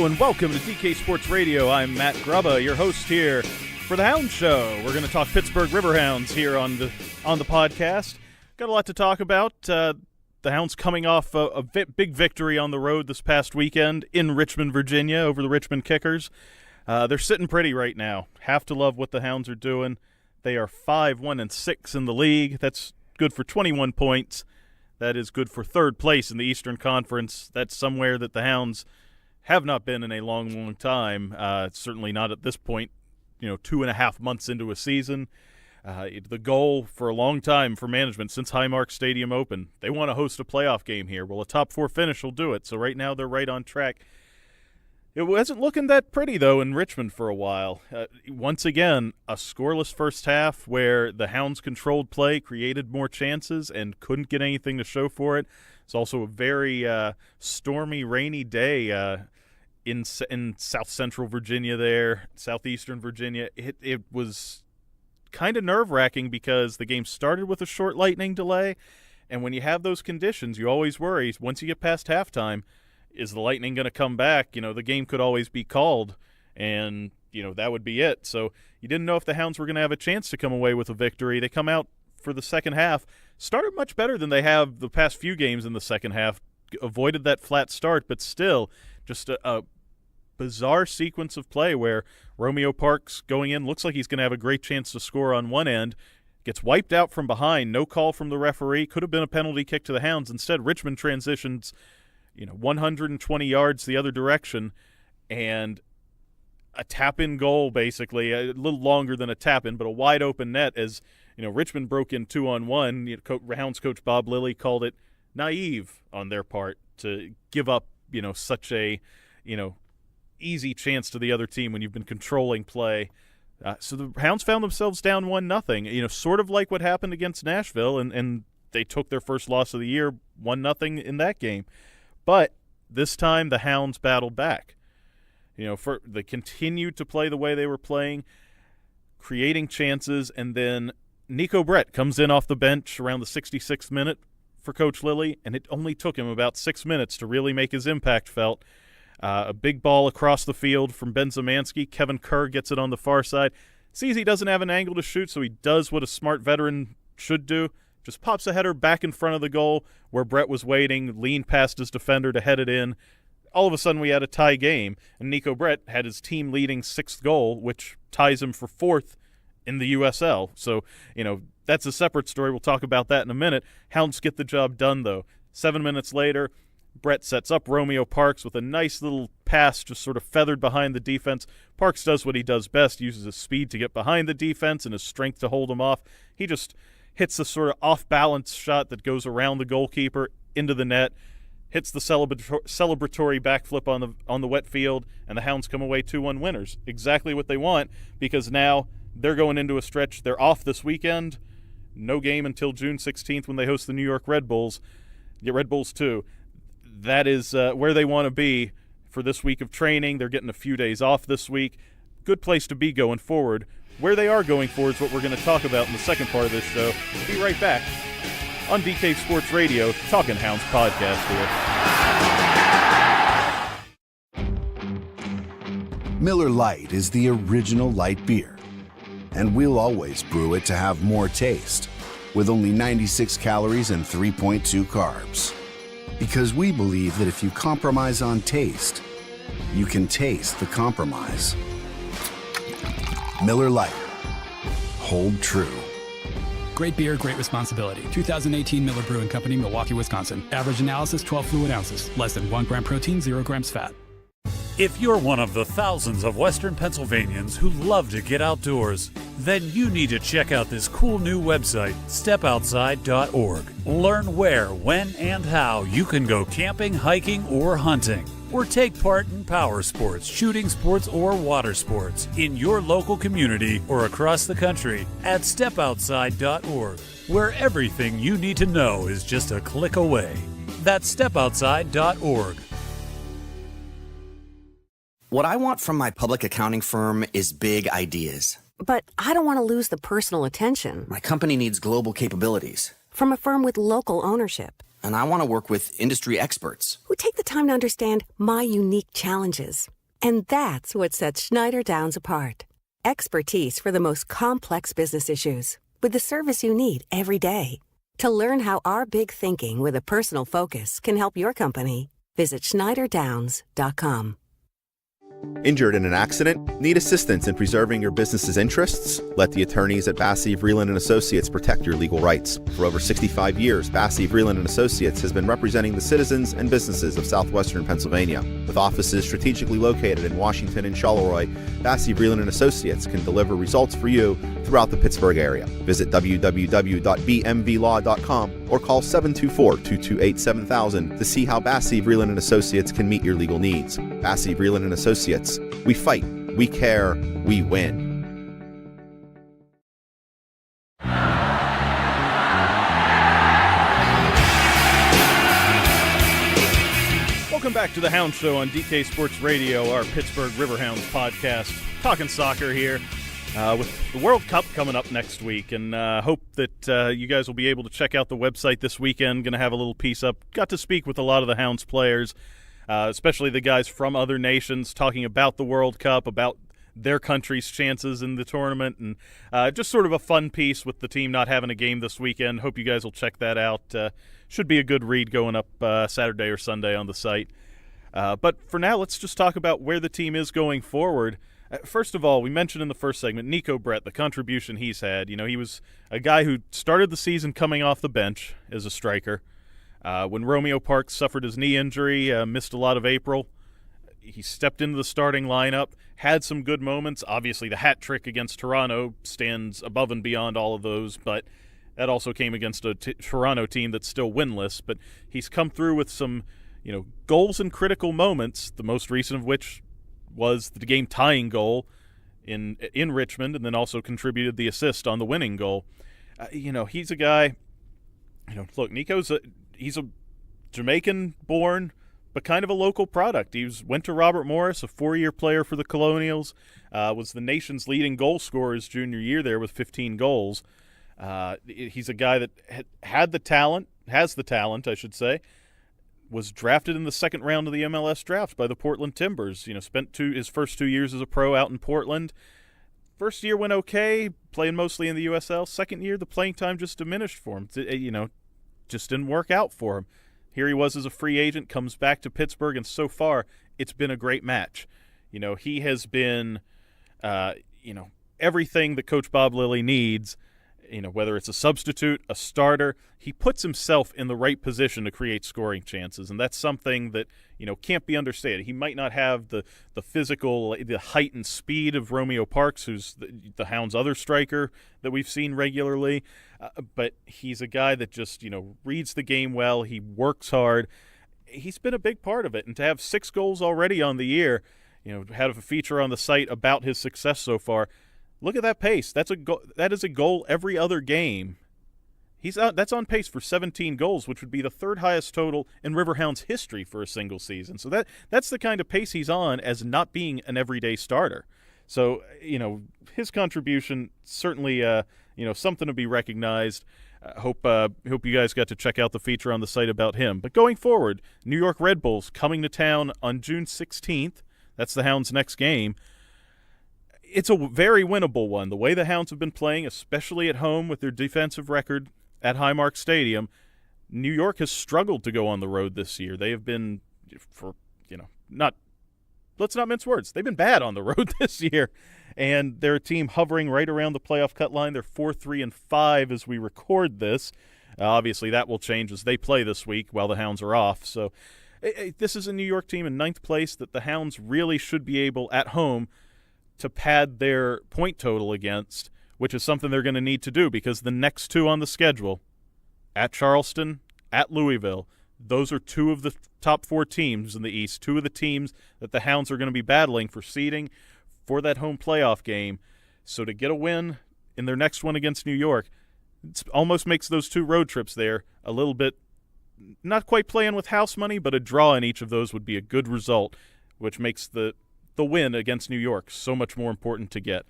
Hello and welcome to DK Sports Radio. I'm Matt Grubba, your host here for the Hounds Show. We're going to talk Pittsburgh Riverhounds here on the podcast. Got a lot to talk about. The Hounds coming off a big victory on the road this past weekend in Richmond, Virginia, over the Richmond Kickers. They're sitting pretty right now. Have to love what the Hounds are doing. They are 5-1-6 in the league. That's good for 21 points. That is good for third place in the Eastern Conference. That's somewhere that the Hounds have not been in a long time. Certainly not at this point, 2.5 months into a season. The goal for a long time for management since Highmark Stadium opened, they want to host a playoff game here. Well, a top 4 finish will do it. So right now they're right on track. It wasn't looking that pretty, though, in Richmond for a while. Once again, a scoreless first half where the Hounds controlled play, created more chances, and couldn't get anything to show for it. It's also a very stormy, rainy day in South Central Virginia there, Southeastern Virginia. It was kind of nerve-wracking because the game started with a short lightning delay, and when you have those conditions, you always worry, once you get past halftime, is the Lightning going to come back? The game could always be called, and, that would be it. So you didn't know if the Hounds were going to have a chance to come away with a victory. They come out for the second half, started much better than they have the past few games in the second half, avoided that flat start, but still just a bizarre sequence of play where Romeo Parks going in, looks like he's going to have a great chance to score on one end, gets wiped out from behind, no call from the referee, could have been a penalty kick to the Hounds. Instead, Richmond transitions 120 yards the other direction, and a tap-in goal, basically, a little longer than a tap-in, but a wide-open net as, Richmond broke in 2-on-1. Hounds coach Bob Lilly called it naive on their part to give up, such a, easy chance to the other team when you've been controlling play. So the Hounds found themselves down 1-0, sort of like what happened against Nashville, and they took their first loss of the year, 1-0 in that game. But this time the Hounds battled back. They continued to play the way they were playing, creating chances, and then Neco Brett comes in off the bench around the 66th minute for Coach Lilly, and it only took him about 6 minutes to really make his impact felt. A big ball across the field from Ben Zemansky. Kevin Kerr gets it on the far side. Sees he doesn't have an angle to shoot, so he does what a smart veteran should do. Just pops a header back in front of the goal where Brett was waiting, leaned past his defender to head it in. All of a sudden we had a tie game, and Neco Brett had his team-leading 6th goal, which ties him for 4th in the USL. So, that's a separate story. We'll talk about that in a minute. Hounds get the job done, though. 7 minutes later, Brett sets up Romeo Parks with a nice little pass just sort of feathered behind the defense. Parks does what he does best, uses his speed to get behind the defense and his strength to hold him off. He just hits the sort of off-balance shot that goes around the goalkeeper into the net, hits the celebratory backflip on the wet field, and the Hounds come away 2-1 winners. Exactly what they want, because now they're going into a stretch. They're off this weekend. No game until June 16th when they host the New York Red Bulls. The Red Bulls, too. That is where they want to be for this week of training. They're getting a few days off this week. Good place to be going forward. Where they are going forward is what we're going to talk about in the second part of this show. We'll be right back on DK Sports Radio, Talking Hounds podcast here. Miller Lite is the original light beer, and we'll always brew it to have more taste, with only 96 calories and 3.2 carbs. Because we believe that if you compromise on taste, you can taste the compromise. Miller Lite. Hold true. Great beer, great responsibility. 2018 Miller Brewing Company, Milwaukee, Wisconsin. Average analysis, 12 fluid ounces. Less than 1 gram protein, 0 grams fat. If you're one of the thousands of Western Pennsylvanians who love to get outdoors, then you need to check out this cool new website, stepoutside.org. Learn where, when, and how you can go camping, hiking, or hunting. Or take part in power sports, shooting sports, or water sports in your local community or across the country at stepoutside.org, where everything you need to know is just a click away. That's stepoutside.org. What I want from my public accounting firm is big ideas. But I don't want to lose the personal attention. My company needs global capabilities. From a firm with local ownership. and I want to work with industry experts. Who take the time to understand my unique challenges. And that's what sets Schneider Downs apart. Expertise for the most complex business issues, with the service you need every day. To learn how our big thinking with a personal focus can help your company, visit schneiderdowns.com. Injured in an accident? Need assistance in preserving your business's interests? Let the attorneys at Bassey, Vreeland & Associates protect your legal rights. For over 65 years, Bassey, Vreeland & Associates has been representing the citizens and businesses of southwestern Pennsylvania. With offices strategically located in Washington and Charleroi, Bassey, Vreeland & Associates can deliver results for you throughout the Pittsburgh area. Visit www.bmvlaw.com or call 724-228-7000 to see how Bassey, Vreeland & Associates can meet your legal needs. Bassey, Vreeland & Associates. We fight, we care, we win. Welcome back to the Hound Show on DK Sports Radio, our Pittsburgh Riverhounds podcast. Talking soccer here with the World Cup coming up next week, and hope that you guys will be able to check out the website this weekend. Going to have a little piece up. Got to speak with a lot of the Hounds players, especially the guys from other nations, talking about the World Cup, about their country's chances in the tournament, and just sort of a fun piece with the team not having a game this weekend. Hope you guys will check that out. Should be a good read going up Saturday or Sunday on the site. But for now, let's just talk about where the team is going forward. First of all, we mentioned in the first segment Neco Brett, the contribution he's had. You know, he was a guy who started the season coming off the bench as a striker. When Romeo Parks suffered his knee injury, missed a lot of April, he stepped into the starting lineup, had some good moments. Obviously, the hat trick against Toronto stands above and beyond all of those, but that also came against a Toronto team that's still winless. But he's come through with some, goals in critical moments, the most recent of which was the game-tying goal in Richmond, and then also contributed the assist on the winning goal. He's a guy, look, he's a Jamaican-born, but kind of a local product. He went to Robert Morris, a 4-year player for the Colonials, was the nation's leading goal scorer his junior year there with 15 goals. He's a guy that has the talent, I should say, was drafted in the second round of the MLS draft by the Portland Timbers. Spent his first 2 years as a pro out in Portland. First year went okay, playing mostly in the USL. Second year, the playing time just diminished for him. Just didn't work out for him. Here he was as a free agent, comes back to Pittsburgh, and so far it's been a great match. He has been, everything that Coach Bob Lilly needs, whether it's a substitute, a starter. He puts himself in the right position to create scoring chances, and that's something that, can't be understated. He might not have the physical, the height and speed of Romeo Parks, who's the Hounds' other striker that we've seen regularly, but he's a guy that just, reads the game well. He works hard. He's been a big part of it, and to have 6 goals already on the year, had a feature on the site about his success so far. Look at that pace. That is a goal every other game. That's on pace for 17 goals, which would be the third highest total in Riverhounds history for a single season. So that's the kind of pace he's on as not being an everyday starter. So, his contribution certainly, something to be recognized. Hope you guys got to check out the feature on the site about him. But going forward, New York Red Bulls coming to town on June 16th. That's the Hounds' next game. It's a very winnable one. The way the Hounds have been playing, especially at home with their defensive record at Highmark Stadium, New York has struggled to go on the road this year. They have been, let's not mince words, they've been bad on the road this year. And they're a team hovering right around the playoff cut line. They're 4-3-5 as we record this. Obviously, that will change as they play this week while the Hounds are off. So this is a New York team in 9th place that the Hounds really should be able, at home, to pad their point total against, which is something they're going to need to do because the next 2 on the schedule, at Charleston, at Louisville, those are 2 of the top 4 teams in the East, 2 of the teams that the Hounds are going to be battling for seeding for that home playoff game. So to get a win in their next one against New York, it almost makes those 2 road trips there a little bit, not quite playing with house money, but a draw in each of those would be a good result, which makes the win against New York so much more important to get.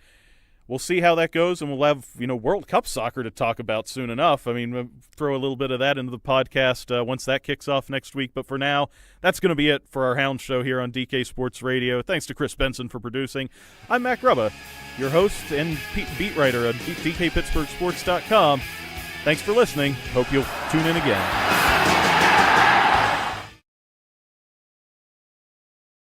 we'll see how that goes, and we'll have, World Cup soccer to talk about soon enough. I mean, we'll throw a little bit of that into the podcast once that kicks off next week. But for now, that's going to be it for our Hounds show here on DK Sports Radio. Thanks to Chris Benson for producing. I'm Matt Grubba, your host and beat writer at DKPittsburghSports.com. Thanks for listening. Hope you'll tune in again.